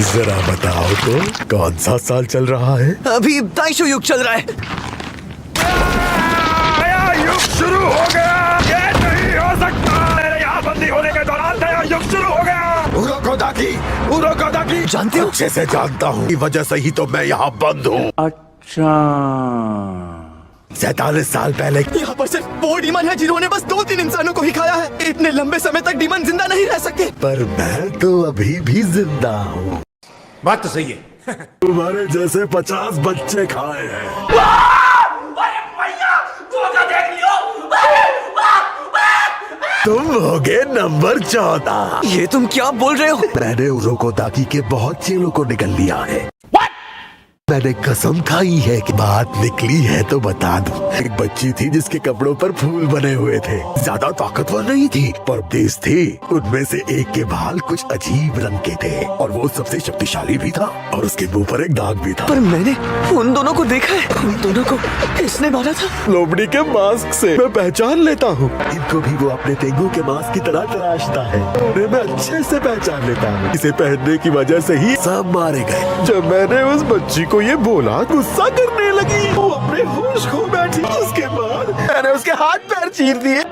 जरा बताओ तो कौन सा साल चल रहा है? अभी ताइशो युग चल रहा है। नया युग शुरू हो गया। ये नहीं हो सकता। मेरे यहाँ बंदी होने के दौरान नया युग शुरू हो गया। उरोकोदाकी जानते हो? अच्छे से जानता हूँ, की वजह से ही तो मैं यहाँ बंद हूँ। अच्छा, 47 साल पहले यहाँ पर सिर्फ वो डीमन है जिन्होंने बस 2-3 इंसानों को ही खाया है। इतने लंबे समय तक डीमन जिंदा नहीं रह सकते। पर मैं तो अभी भी जिंदा हूँ। बात तो सही है। तुम्हारे जैसे 50 बच्चे खाए हैं। तुम होगे नंबर 14। ये तुम क्या बोल रहे हो? मैंने उरोकोदाकी के बहुत चेलों को निकल लिया है। मैंने कसम खाई है कि बात निकली है तो बता दूं। एक बच्ची थी जिसके कपड़ों पर फूल बने हुए थे। ज्यादा ताकतवर नहीं थी पर तेज थी। उनमें से एक के बाल कुछ अजीब रंग के थे और वो सबसे शक्तिशाली भी था और उसके मुंह पर एक दाग भी था। पर मैंने उन दोनों को देखा है। उन दोनों को किसने मारा था? लोमड़ी के मास्क से मैं पहचान लेता हूँ। इनको भी वो अपने तेंगू के मास्क की तरह तराशता है। उन्हें मैं अच्छे से पहचान लेता हूँ। इसे पहनने की वजह से ही सब मारे गए। जब मैंने उस बच्ची को ये बोला, गुस्सा करने लगी। वो अपने होश खो बैठी। उसके बाद मैंने उसके हाथ पैर चीर दिए।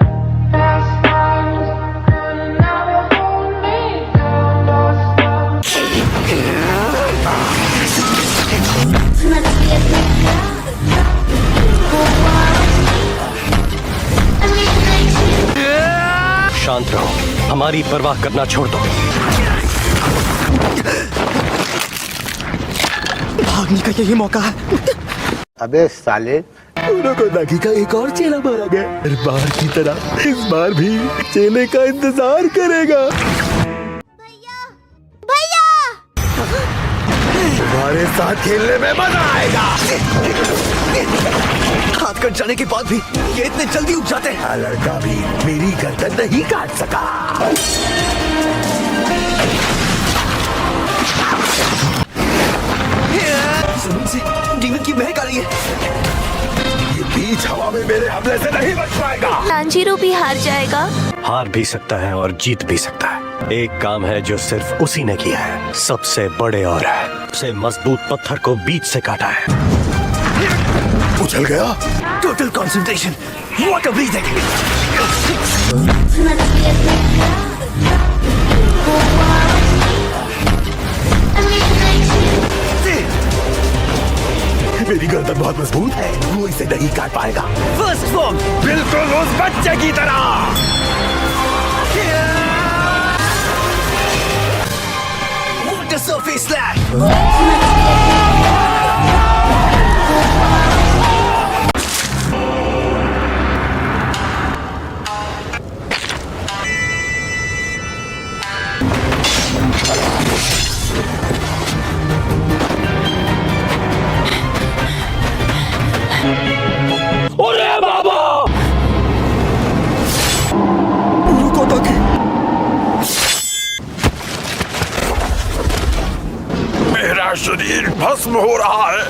शांत रहो, हमारी परवाह करना छोड़ दो। भागने का यही मौका है। अबे साले, उरोकोदाकी का एक और चेला मारा गया। हर बार की तरह इस बार भी चेले का इंतजार करेगा। भैया तुम्हारे साथ खेलने में मजा आएगा। हाथ कट जाने के बाद भी ये इतने जल्दी उग जाते हैं। लड़का भी मेरी गर्दन नहीं काट सका। जमीन से डीमन की महक आ रही है। ये बीच हवा में मेरे हमले से नहीं बच पाएगा। तांजीरो भी हार जाएगा। हार भी सकता है और जीत भी सकता है। एक काम है जो सिर्फ उसी ने किया है, सबसे बड़े और है। उसे मजबूत पत्थर को बीच से काटा है। उछल गया। Total concentration, water breathing. मेरी गर्दन बहुत मजबूत है, वो इसे नहीं काट पाएगा। फर्स्ट फॉर्म, बिल्कुल उस बच्चे की तरह। Water surface slash. अरे बाबा, उरोकोदाकी। मेरा शरीर भस्म हो रहा है।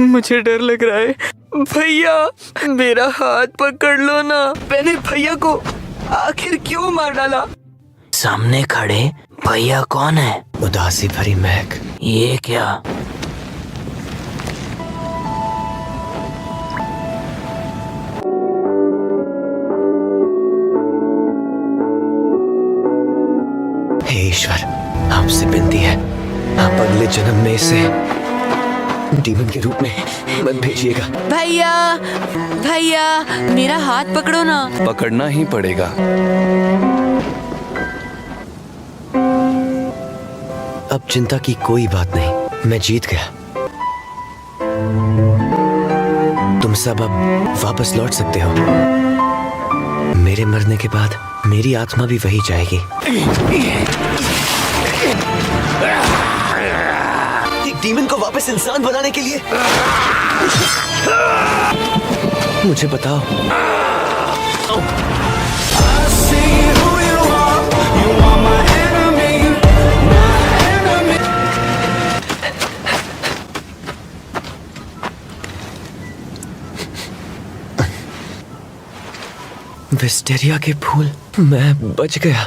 मुझे डर लग रहा है। भैया मेरा हाथ पकड़ लो ना। मैंने भैया को आखिर क्यों मार डाला? सामने खड़े भैया कौन है? उदासी भरी महक। ये क्या? हे ईश्वर, आपसे विनती है, आप अगले जन्म में इसे डीमन के रूप में मत भेजिएगा। भैया भैया मेरा हाथ पकड़ो ना। पकड़ना ही पड़ेगा। अब चिंता की कोई बात नहीं, मैं जीत गया। तुम सब अब वापस लौट सकते हो। मेरे मरने के बाद मेरी आत्मा भी वही जाएगी। एक डीमन को वापस इंसान बनाने के लिए मुझे बताओ। विस्टेरिया के फूल, मैं बच गया।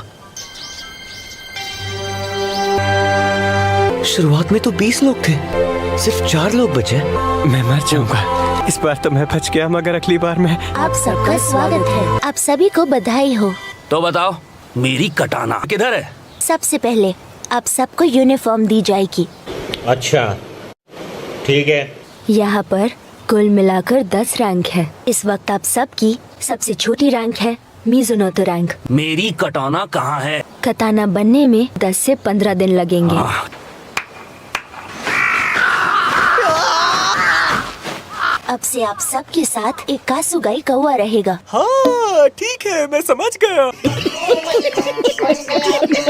शुरुआत में तो 20 लोग थे, सिर्फ 4 लोग बचे। मैं मर जाऊंगा। इस बार तो मैं बच गया, मगर अगली बार मैं। आप सबका स्वागत है। आप सभी को बधाई हो। तो बताओ, मेरी कटाना किधर है? सबसे पहले आप सबको यूनिफॉर्म दी जाएगी। अच्छा ठीक है। यहाँ पर कुल मिलाकर 10 रैंक है। इस वक्त आप सबकी सबसे छोटी रैंक है मिज़ुनोतो रैंक। मेरी कटाना कहाँ है? कताना बनने में 10 से 15 दिन लगेंगे। अब से आप सबके साथ एक कासुगाई कौवा रहेगा। हाँ ठीक है, मैं समझ गया।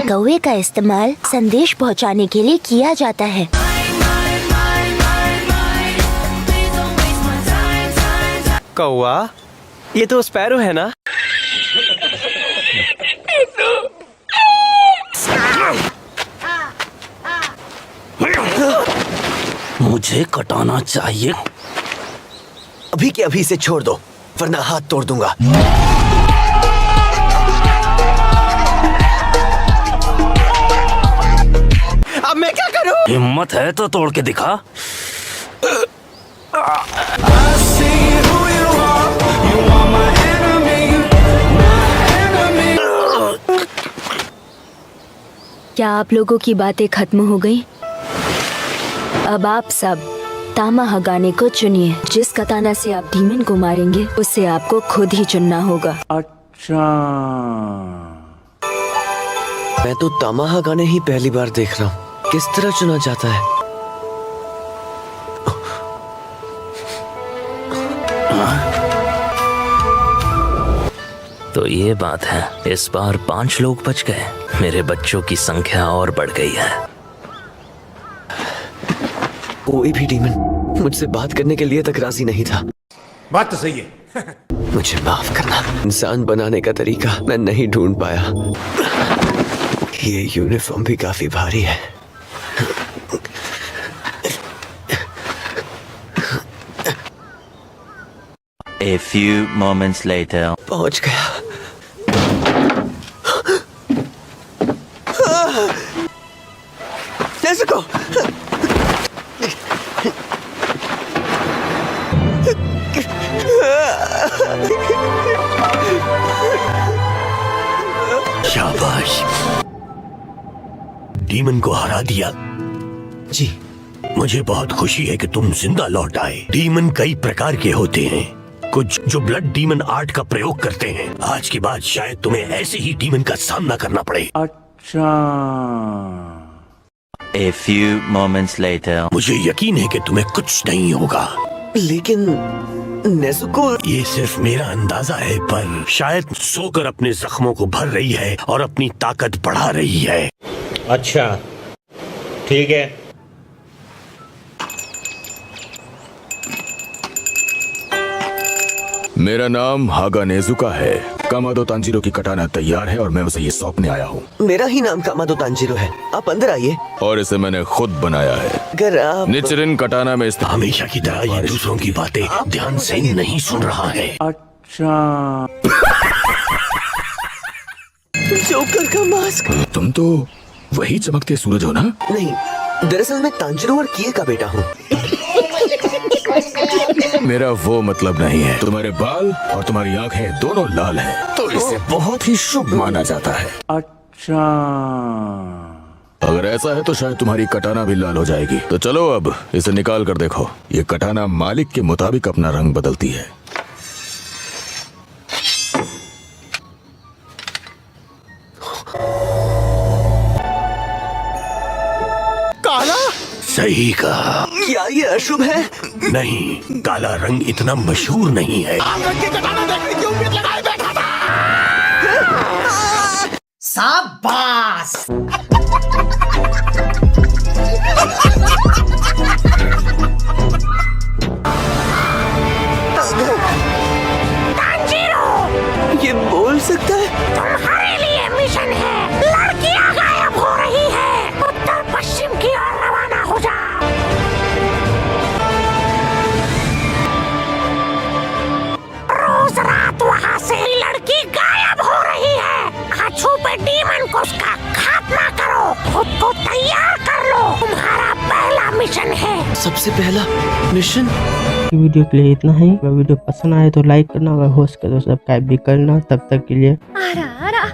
कौवे का इस्तेमाल संदेश पहुंचाने के लिए किया जाता है। कौवा, ये तो स्पैरो है ना? मुझे कटाना चाहिए। अभी के अभी से छोड़ दो, वरना हाथ तोड़ दूंगा। अब मैं क्या करूं? हिम्मत है तो तोड़ के दिखा। क्या आप लोगों की बातें खत्म हो गई? अब आप सब तामा हगाने को चुनिए। जिस कताना से आप डीमन को मारेंगे, उससे आपको खुद ही चुनना होगा। अच्छा मैं तो तामाहा गाने ही पहली बार देख रहा हूँ। किस तरह चुना जाता है? तो ये बात है, इस बार 5 लोग बच गए। मेरे बच्चों की संख्या और बढ़ गई है। कोई भी डीमन मुझसे बात करने के लिए तक राजी नहीं था। बात तो सही है। मुझे माफ करना, इंसान बनाने का तरीका मैं नहीं ढूंढ पाया। ये यूनिफॉर्म भी काफी भारी है। A few moments later. पहुंच गया। नेज़ुको! शाबाश, डीमन को हरा दिया। जी, मुझे बहुत खुशी है कि तुम जिंदा लौट आए। डीमन कई प्रकार के होते हैं, कुछ जो ब्लड डीमन आर्ट का प्रयोग करते हैं। आज के बाद शायद तुम्हें ऐसे ही डीमन का सामना करना पड़े। अच्छा। A few moments later. मुझे यकीन है कि तुम्हें कुछ नहीं होगा। लेकिन नेज़ुको, ये सिर्फ मेरा अंदाजा है, पर शायद सोकर अपने जख्मों को भर रही है और अपनी ताकत बढ़ा रही है। अच्छा ठीक है। मेरा नाम हागा नेजुका है। कामादो तांजीरो की कटाना तैयार है और मैं उसे ये सौंपने आया हूँ। मेरा ही नाम कामादो तांजीरो है। आप अंदर आइए। और इसे मैंने खुद बनाया है। अगर आप निचिरिन कटाना में हमेशा की तरह ये दूसरों की बातें ध्यान से नहीं सुन रहा है। अच्छा जोकर का मास्क। तुम तो वही चमकते सूरज हो ना? नहीं, दरअसल मैं तांजीरो और किए का बेटा हूँ। मेरा वो मतलब नहीं है। तुम्हारे बाल और तुम्हारी आंखें दोनों लाल हैं, तो इसे बहुत ही शुभ माना जाता है। अच्छा। अगर ऐसा है तो शायद तुम्हारी कटाना भी लाल हो जाएगी। तो चलो अब इसे निकाल कर देखो। ये कटाना मालिक के मुताबिक अपना रंग बदलती है। काला? सही कहा। क्या ये अशुभ है? नहीं, काला रंग इतना मशहूर नहीं है। शाबाश। ये बोल सकता है? तुम्हारे लिए मिशन है। लड़कियां गायब हो रही है। उत्तर पश्चिम की ओर रवाना हो जाओ। रोज रात वहाँ से लड़की डीमन को उसका खात्मा करो, खुद को तैयार कर लो, तुम्हारा पहला मिशन है। सबसे पहला मिशन। वीडियो के लिए इतना ही। अगर वीडियो पसंद आए तो लाइक करना, अगर हो सके तो सब्सक्राइब भी करना। तब तक के लिए सायोनारा।